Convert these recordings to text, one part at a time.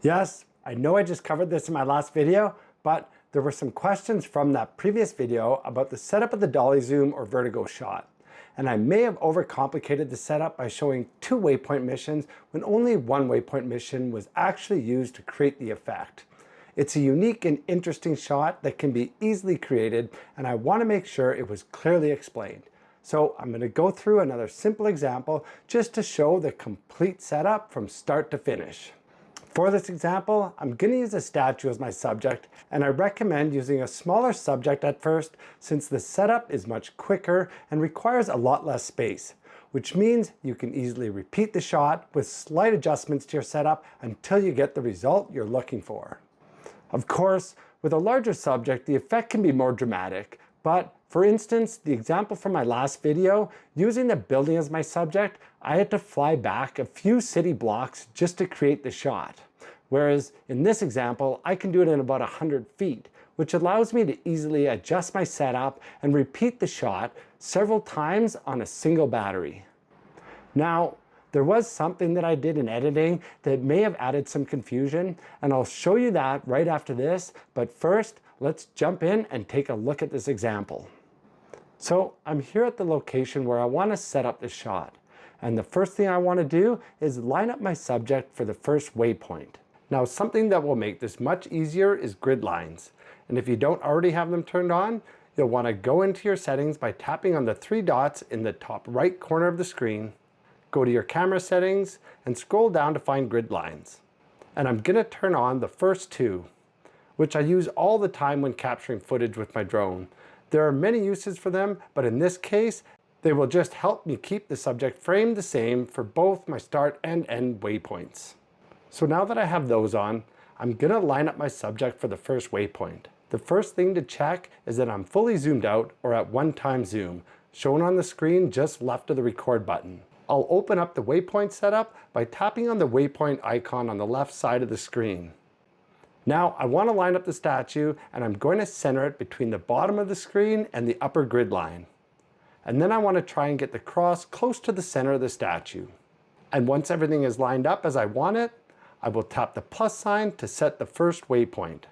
Yes, I know I just covered this in my last video, but there were some questions from that previous video about the setup of the Dolly Zoom or Vertigo shot. And I may have overcomplicated the setup by showing 2 waypoint missions when only 1 waypoint mission was actually used to create the effect. It's a unique and interesting shot that can be easily created, and I want to make sure it was clearly explained. So I'm going to go through another simple example just to show the complete setup from start to finish. For this example, I'm going to use a statue as my subject, and I recommend using a smaller subject at first since the setup is much quicker and requires a lot less space, which means you can easily repeat the shot with slight adjustments to your setup until you get the result you're looking for. Of course, with a larger subject, the effect can be more dramatic, but for instance, the example from my last video, using the building as my subject, I had to fly back a few city blocks just to create the shot. Whereas in this example, I can do it in about 100 feet, which allows me to easily adjust my setup and repeat the shot several times on a single battery. Now, there was something that I did in editing that may have added some confusion, and I'll show you that right after this, but first, let's jump in and take a look at this example. So I'm here at the location where I want to set up the shot. And the first thing I want to do is line up my subject for the first waypoint. Now, something that will make this much easier is grid lines. And if you don't already have them turned on, you'll want to go into your settings by tapping on the 3 dots in the top right corner of the screen, go to your camera settings, and scroll down to find grid lines. And I'm going to turn on the first 2, which I use all the time when capturing footage with my drone. There are many uses for them, but in this case, they will just help me keep the subject frame the same for both my start and end waypoints. So now that I have those on, I'm going to line up my subject for the first waypoint. The first thing to check is that I'm fully zoomed out or at 1x zoom, shown on the screen just left of the record button. I'll open up the waypoint setup by tapping on the waypoint icon on the left side of the screen. Now I want to line up the statue, and I'm going to center it between the bottom of the screen and the upper grid line. And then I want to try and get the cross close to the center of the statue. And once everything is lined up as I want it, I will tap the plus sign to set the first waypoint.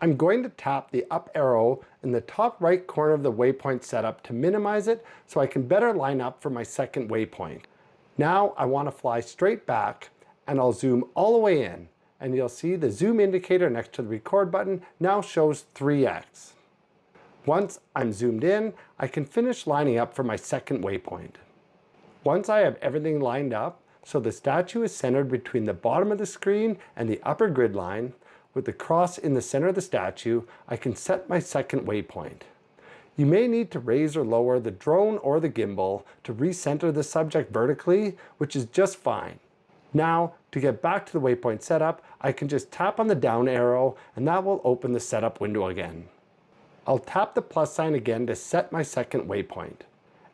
I'm going to tap the up arrow in the top right corner of the waypoint setup to minimize it so I can better line up for my second waypoint. Now I want to fly straight back, and I'll zoom all the way in. And you'll see the zoom indicator next to the record button now shows 3x. Once I'm zoomed in, I can finish lining up for my second waypoint. Once I have everything lined up, so the statue is centered between the bottom of the screen and the upper grid line, with the cross in the center of the statue, I can set my second waypoint. You may need to raise or lower the drone or the gimbal to recenter the subject vertically, which is just fine. Now, to get back to the waypoint setup, I can just tap on the down arrow, and that will open the setup window again. I'll tap the plus sign again to set my second waypoint.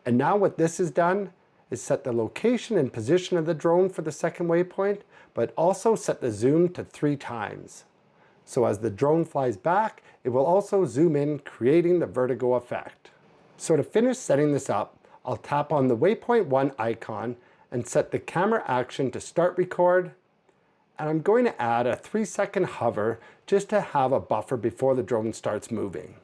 And now what this has done is set the location and position of the drone for the second waypoint, but also set the zoom to 3 times. So as the drone flies back, it will also zoom in, creating the vertigo effect. So to finish setting this up, I'll tap on the waypoint 1 icon and set the camera action to start record, and I'm going to add a 3-second hover just to have a buffer before the drone starts moving.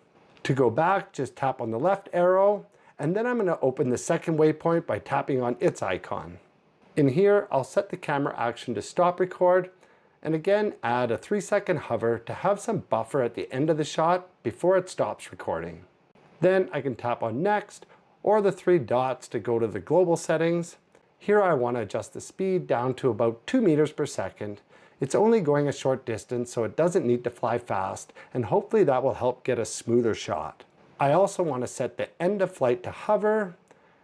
To go back, just tap on the left arrow, and then I'm going to open the second waypoint by tapping on its icon. In here, I'll set the camera action to stop record, and again add a 3-second hover to have some buffer at the end of the shot before it stops recording. Then I can tap on next, or the 3 dots to go to the global settings. Here I want to adjust the speed down to about 2 meters per second. It's only going a short distance, so it doesn't need to fly fast, and hopefully that will help get a smoother shot. I also want to set the end of flight to hover,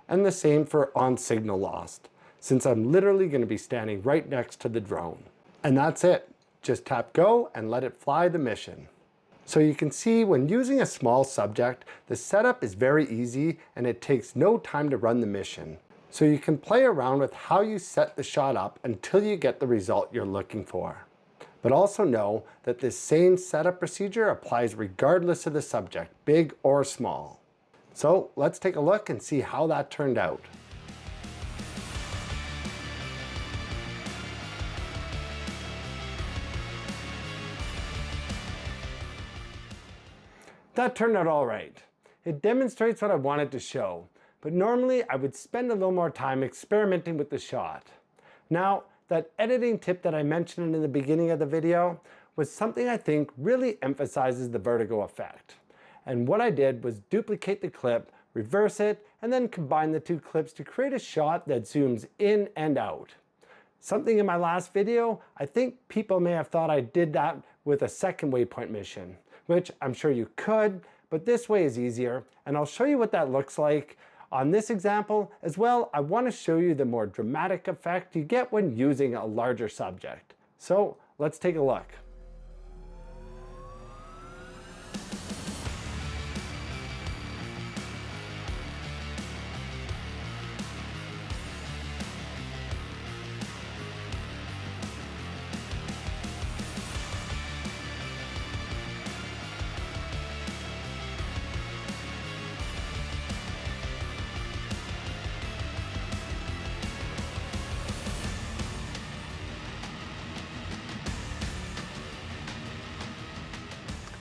and the same for on signal lost, since I'm literally going to be standing right next to the drone. And that's it. Just tap go and let it fly the mission. So you can see when using a small subject, the setup is very easy and it takes no time to run the mission. So you can play around with how you set the shot up until you get the result you're looking for. But also know that this same setup procedure applies regardless of the subject, big or small. So let's take a look and see how that turned out. That turned out all right. It demonstrates what I wanted to show, but normally I would spend a little more time experimenting with the shot. Now, that editing tip that I mentioned in the beginning of the video was something I think really emphasizes the vertigo effect. And what I did was duplicate the clip, reverse it, and then combine the two clips to create a shot that zooms in and out. Something in my last video, I think people may have thought I did that with a second waypoint mission, which I'm sure you could, but this way is easier, and I'll show you what that looks like on this example. As well, I want to show you the more dramatic effect you get when using a larger subject. So let's take a look.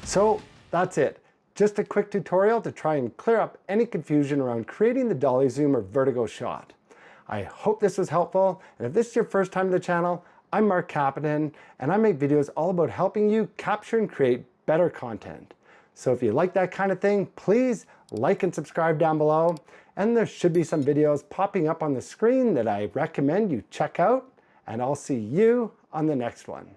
So that's it. Just a quick tutorial to try and clear up any confusion around creating the Dolly Zoom or Vertigo shot. I hope this was helpful, and if this is your first time to the channel, I'm Mark Kapanen, and I make videos all about helping you capture and create better content. So if you like that kind of thing, please like and subscribe down below, and there should be some videos popping up on the screen that I recommend you check out, and I'll see you on the next one.